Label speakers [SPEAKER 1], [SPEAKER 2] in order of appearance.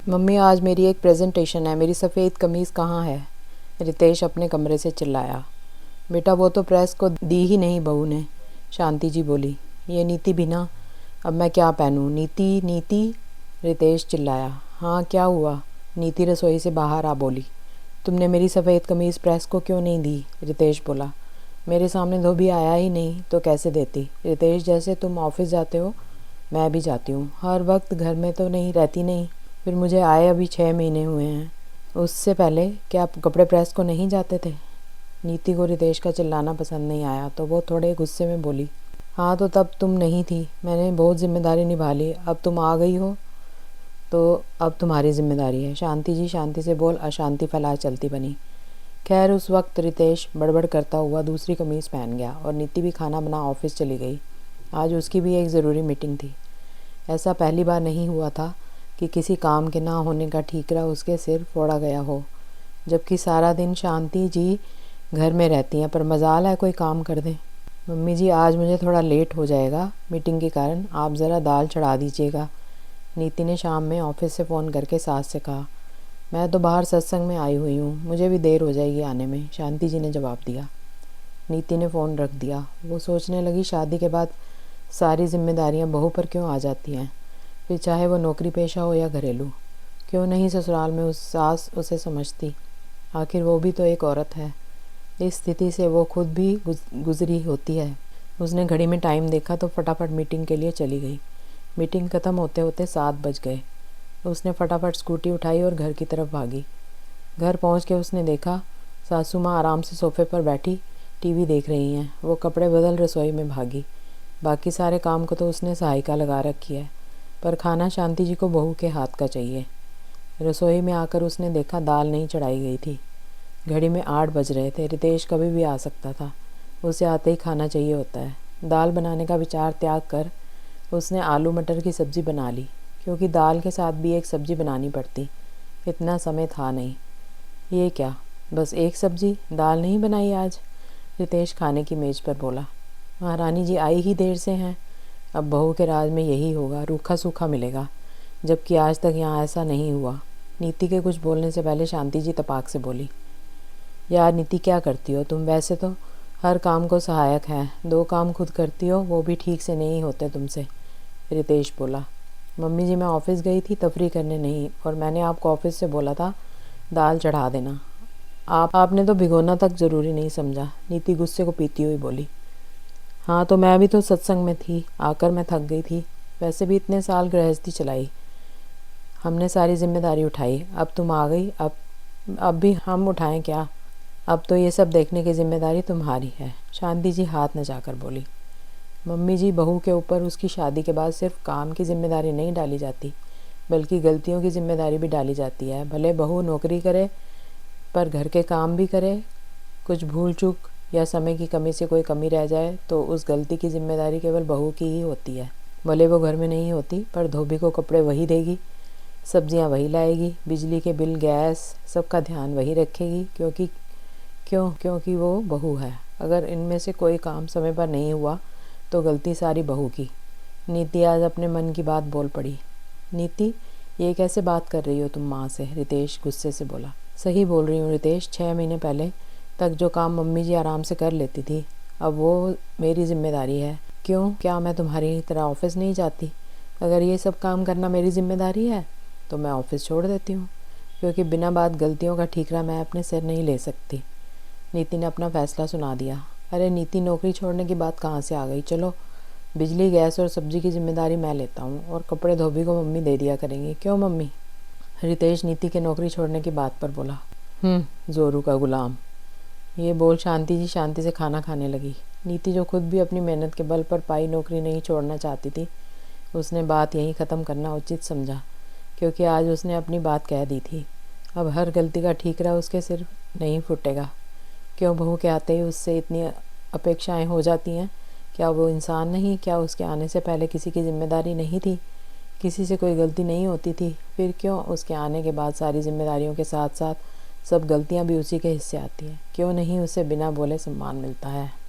[SPEAKER 1] Mummy, आज मेरी एक प्रेजेंटेशन है, मेरी सफ़ेद कमीज़ कहाँ है? रितेश अपने कमरे से चिल्लाया। बेटा, वो तो प्रेस को दी ही नहीं बहू ने, शांति जी बोली। ये नीति भी ना, अब मैं क्या पहनूं? नीति नीति, रितेश चिल्लाया। हाँ, क्या हुआ? नीति रसोई से बाहर आ बोली। तुमने मेरी सफ़ेद कमीज़ प्रेस को क्यों नहीं दी? रितेश बोला। मेरे सामने धोबी आया ही नहीं तो कैसे देती? रितेश, जैसे तुम ऑफिस जाते हो मैं भी जाती हूँ, हर वक्त घर में तो नहीं रहती नहीं। फिर मुझे आए अभी 6 महीने हुए हैं, उससे पहले क्या आप कपड़े प्रेस को नहीं जाते थे? नीति को रितेश का चिल्लाना पसंद नहीं आया तो वो थोड़े गुस्से में बोली। हाँ, तो तब तुम नहीं थी, मैंने बहुत जिम्मेदारी निभा ली, अब तुम आ गई हो तो अब तुम्हारी जिम्मेदारी है। शांति जी शांति से बोल अशांति फैलाए चलती बनी। खैर, उस वक्त रितेश बड़बड़ करता हुआ दूसरी कमीज़ पहन गया और नीति भी खाना बना ऑफिस चली गई। आज उसकी भी एक ज़रूरी मीटिंग थी। ऐसा पहली बार नहीं हुआ था कि किसी काम के ना होने का ठीकरा उसके सिर फोड़ा गया हो, जबकि सारा दिन शांति जी घर में रहती हैं, पर मजाल है कोई काम कर दें। मम्मी जी, आज मुझे थोड़ा लेट हो जाएगा मीटिंग के कारण, आप ज़रा दाल चढ़ा दीजिएगा, नीति ने शाम में ऑफिस से फ़ोन करके सास से कहा। मैं तो बाहर सत्संग में आई हुई हूँ, मुझे भी देर हो जाएगी आने में, शांति जी ने जवाब दिया। नीति ने फ़ोन रख दिया। वो सोचने लगी, शादी के बाद सारी जिम्मेदारियाँ बहू पर क्यों आ जाती हैं? फिर चाहे वो नौकरी पेशा हो या घरेलू। क्यों नहीं ससुराल में उस सास उसे समझती? आखिर वो भी तो एक औरत है। इस स्थिति से वो खुद भी गुजरी होती है। उसने घड़ी में टाइम देखा तो फटाफट मीटिंग के लिए चली गई। मीटिंग ख़त्म होते होते 7 बज गए। उसने फटाफट स्कूटी उठाई और घर की तरफ भागी। घर पहुंच के उसने देखा सासू माँ आराम से सोफे पर बैठी टीवी देख रही हैं। वो कपड़े बदल रसोई में भागी। बाकी सारे काम को तो उसने सहायिका लगा रखी है, पर खाना शांति जी को बहू के हाथ का चाहिए। रसोई में आकर उसने देखा दाल नहीं चढ़ाई गई थी। घड़ी में 8 बज रहे थे। रितेश कभी भी आ सकता था, उसे आते ही खाना चाहिए होता है। दाल बनाने का विचार त्याग कर उसने आलू मटर की सब्ज़ी बना ली, क्योंकि दाल के साथ भी एक सब्ज़ी बनानी पड़ती। इतना समय था नहीं। ये क्या, बस एक सब्ज़ी, दाल नहीं बनाई आज? रितेश खाने की मेज़ पर बोला। महारानी जी आई ही देर से हैं, अब बहू के राज में यही होगा, रूखा सूखा मिलेगा, जबकि आज तक यहाँ ऐसा नहीं हुआ। नीति के कुछ बोलने से पहले शांति जी तपाक से बोली। यार नीति, क्या करती हो तुम? वैसे तो हर काम को सहायक है, 2 काम खुद करती हो, वो भी ठीक से नहीं होते तुमसे, रितेश बोला। मम्मी जी, मैं ऑफिस गई थी तफरी करने नहीं, और मैंने आपको ऑफिस से बोला था दाल चढ़ा देना, आपने तो भिगोना तक ज़रूरी नहीं समझा, नीति गुस्से को पीती हुई बोली। हाँ, तो मैं भी तो सत्संग में थी, आकर मैं थक गई थी। वैसे भी इतने साल गृहस्थी चलाई, हमने सारी जिम्मेदारी उठाई, अब तुम आ गई, अब भी हम उठाएं क्या? अब तो ये सब देखने की जिम्मेदारी तुम्हारी है, शांति जी हाथ नचाकर बोली। मम्मी जी, बहू के ऊपर उसकी शादी के बाद सिर्फ काम की जिम्मेदारी नहीं डाली जाती, बल्कि गलतियों की जिम्मेदारी भी डाली जाती है। भले बहू नौकरी करे पर घर के काम भी करे। कुछ भूल चूक या समय की कमी से कोई कमी रह जाए तो उस गलती की जिम्मेदारी केवल बहू की ही होती है। भले वो घर में नहीं होती, पर धोबी को कपड़े वही देगी, सब्जियां वही लाएगी, बिजली के बिल, गैस, सबका ध्यान वही रखेगी, क्योंकि वो बहू है। अगर इनमें से कोई काम समय पर नहीं हुआ तो गलती सारी बहू की। नीति आज अपने मन की बात बोल पड़ी। नीति, ये कैसे बात कर रही हो तुम माँ से? रितेश गुस्से से बोला। सही बोल रही हूँ रितेश, 6 महीने पहले तक जो काम मम्मी जी आराम से कर लेती थी, अब वो मेरी जिम्मेदारी है। क्यों, क्या मैं तुम्हारी तरह ऑफिस नहीं जाती? अगर ये सब काम करना मेरी जिम्मेदारी है तो मैं ऑफिस छोड़ देती हूँ, क्योंकि बिना बात गलतियों का ठीकरा मैं अपने सिर नहीं ले सकती। नीति ने अपना फैसला सुना दिया। अरे नीति, नौकरी छोड़ने की बात कहाँ से आ गई? चलो, बिजली, गैस और सब्जी की जिम्मेदारी मैं लेता हूँ, और कपड़े धोबी को मम्मी दे दिया करेंगी। क्यों मम्मी? रितेश नीति के नौकरी छोड़ने की बात पर बोला। जोरू का गुलाम। ये बोल शांति जी शांति से खाना खाने लगी। नीति, जो खुद भी अपनी मेहनत के बल पर पाई नौकरी नहीं छोड़ना चाहती थी, उसने बात यहीं ख़त्म करना उचित समझा, क्योंकि आज उसने अपनी बात कह दी थी। अब हर गलती का ठीकरा उसके सिर नहीं फूटेगा। क्यों बहू के आते ही उससे इतनी अपेक्षाएं हो जाती हैं? क्या वो इंसान नहीं? क्या उसके आने से पहले किसी की जिम्मेदारी नहीं थी? किसी से कोई गलती नहीं होती थी? फिर क्यों उसके आने के बाद सारी जिम्मेदारियों के साथ साथ सब गलतियां भी उसी के हिस्से आती हैं? क्यों नहीं उसे बिना बोले सम्मान मिलता है?